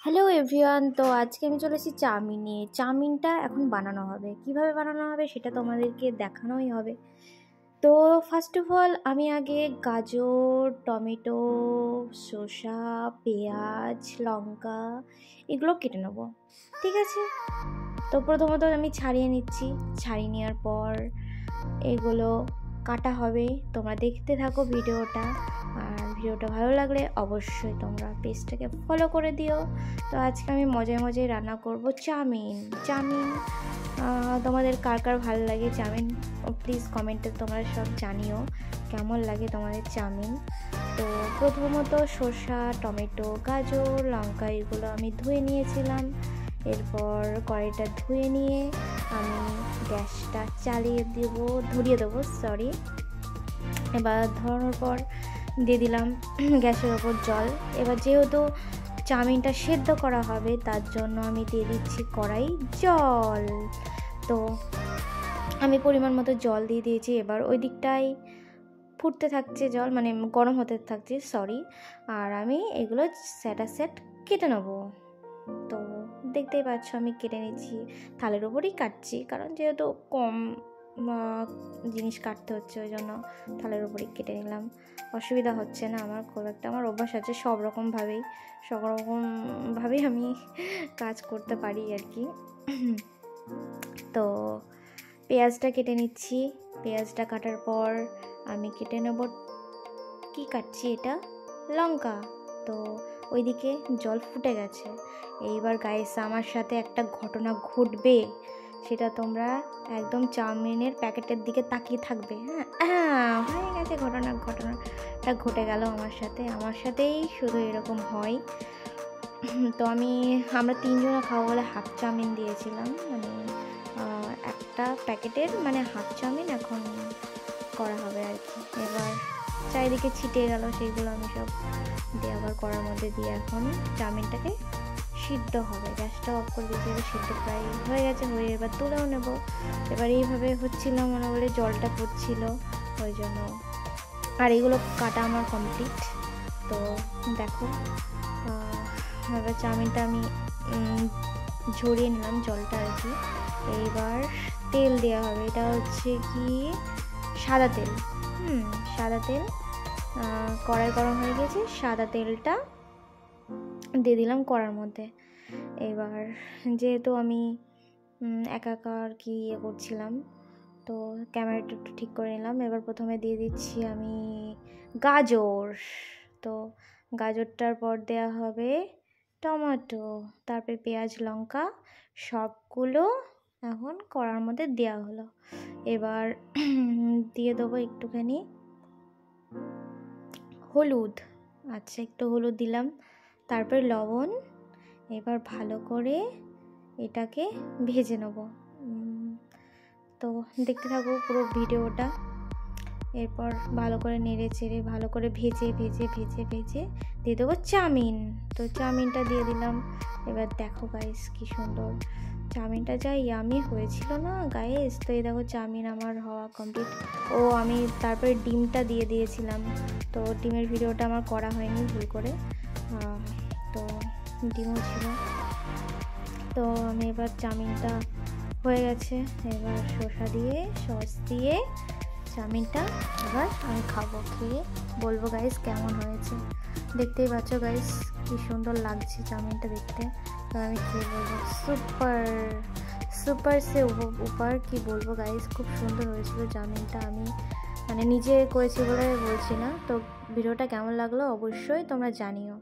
Hello everyone, তো আজকে আমি চলে এসেছি চাউমিন নিয়ে। চাউমিনটা এখন বানানো হবে, কিভাবে বানানো হবে সেটা তোমাদেরকে দেখানোই হবে। তো ফার্স্ট অফ অল আমি আগে গাজর, টমেটো, শসা, পেঁয়াজ, লঙ্কা এগুলো কেটে নেব, ঠিক আছে। তো প্রথমত আমি ছাড়িয়ে নিচ্ছি, ছাড়িয়ে নেওয়ার পর এগুলো কাটা হবে। তোমরা দেখতে থাকো ভিডিওটা, আর ভিডিওটা ভালো লাগলে অবশ্যই তোমরা পেজটাকে ফলো করে দিও। তো আজকে আমি মজায় মজায় রান্না করব চাউমিন। তোমাদের কার কার ভালো লাগে চাউমিন, প্লিজ কমেন্টে তোমরা সব জানিও কেমন লাগে তোমাদের চাউমিন। তো প্রথমত শসা, টমেটো, গাজর, লঙ্কা এগুলো আমি ধুয়ে নিয়েছিলাম। এরপর কড়াইটা ধুয়ে নিয়ে আমি গ্যাসটা ধরিয়ে দেবো। এবার ধরানোর পর দিয়ে দিলাম গ্যাসের ওপর জল। এবার যেহেতু চাউমিনটা সেদ্ধ করা হবে তার জন্য আমি দিয়ে দিচ্ছি কড়াই জল। তো আমি পরিমাণ মতো জল দিয়ে দিয়েছি। এবার ওই দিকটাই ফুটতে থাকছে জল, মানে গরম হতে থাকছে, আর আমি এগুলো সেট কেটে নেবো। তো দেখতেই পাচ্ছ আমি কেটে নিচ্ছি, থালের ওপরই কাটছি, কারণ যেহেতু কম জিনিস কাটতে হচ্ছে ওই জন্য থালের ওপরই কেটে নিলাম। অসুবিধা হচ্ছে না আমার খুব একটা, আমার অভ্যাস আছে সব রকমভাবেই আমি কাজ করতে পারি আর কি। তো পেঁয়াজটা কেটে নিচ্ছি। পেঁয়াজটা কাটার পর আমি কেটে নেব, কি কাটছি এটা, লঙ্কা। তো ওইদিকে জল ফুটে গেছে। এইবার গাইস আমার সাথে একটা ঘটনা ঘটবে, সেটা তোমরা একদম চাউমিনের প্যাকেটের দিকে তাকিয়ে থাকবে। হ্যাঁ, হয়ে গেছে ঘটনাটা ঘটে গেল আমার সাথেই শুধু এরকম হয়। তো আমরা তিনজনে খাবো বলে হাফ চাউমিন দিয়েছিলাম, মানে একটা প্যাকেটের মানে হাফ চাউমিন এখন করা হবে আর কি। এবার চারিদিকে ছিটিয়ে গেল, সেইগুলো আমি সব দিয়ে আবার কড়ার মধ্যে দিয়ে এখন চাউমিনটাকে সিদ্ধ হবে। গ্যাসটা অফ করে দিতে হবে, সিদ্ধ প্রায় হয়ে গেছে, হয়ে এবার তুলেও নেব। এবার এইভাবে হচ্ছিল মনে বলে জলটা পড়ছিল ওই জন্য। আর এগুলো কাটা আমার কমপ্লিট। তো দেখো এবার চাউমিনটা আমি ঝরিয়ে নিলাম জলটা আর কি। এইবার তেল দেওয়া হবে, এটা হচ্ছে কি সাদা তেল। সাদা তেল, কড়াই গরম হয়ে গেছে, সাদা তেলটা দিয়ে দিলাম কড়ার মধ্যে। এবার যেহেতু আমি একা আর কি করছিলাম, তো ক্যামেরাটা একটু ঠিক করে নিলাম। এবার প্রথমে দিয়ে দিচ্ছি আমি গাজর। তো গাজরটার পর দেওয়া হবে টমেটো, তারপরে পেঁয়াজ, লঙ্কা সবগুলো এখন কড়ার মধ্যে দেওয়া হলো। এবার দিয়ে দেবো একটুখানি হলুদ, আচ্ছা একটু হলুদ দিলাম, তারপর লবণ। এবার ভালো করে এটাকে ভেজে নেব। তো দেখতে থাকো পুরো ভিডিওটা। এরপর ভালো করে নেড়ে চেড়ে ভালো করে ভেজে দিয়ে দেবো চাউমিন। তো চাউমিনটা দিয়ে দিলাম। এবার দেখো গাইস কি সুন্দর চাউমিনটা যা ইয়ামি হয়েছিল না গাইস। তো এই দেখো চাউমিন আমার হওয়া কমপ্লিট। আমি তারপরে ডিমটা দিয়ে দিয়েছিলাম, তো ডিমের ভিডিওটা আমার করা হয়নি ভুল করে, তো ডিমও ছিল। তো আমি এবার চাউমিনটা হয়ে গেছে, এবার শসা দিয়ে সস দিয়ে চাউমিনটা এবার আমি খাবো, খেয়ে বলবো গাইস কেমন হয়েছে। দেখতেই পাচ্ছ গাইস কি সুন্দর লাগছে চাউমিনটা দেখতে। তো আমি খেয়ে বলবো সুপার সে উপর কি বলবো গাইস, খুব সুন্দর হয়েছিল চাউমিনটা। আমি মানে নিজে করেছি বলে বলছি না। তো ভিডিওটা কেমন লাগলো অবশ্যই তোমরা জানিও।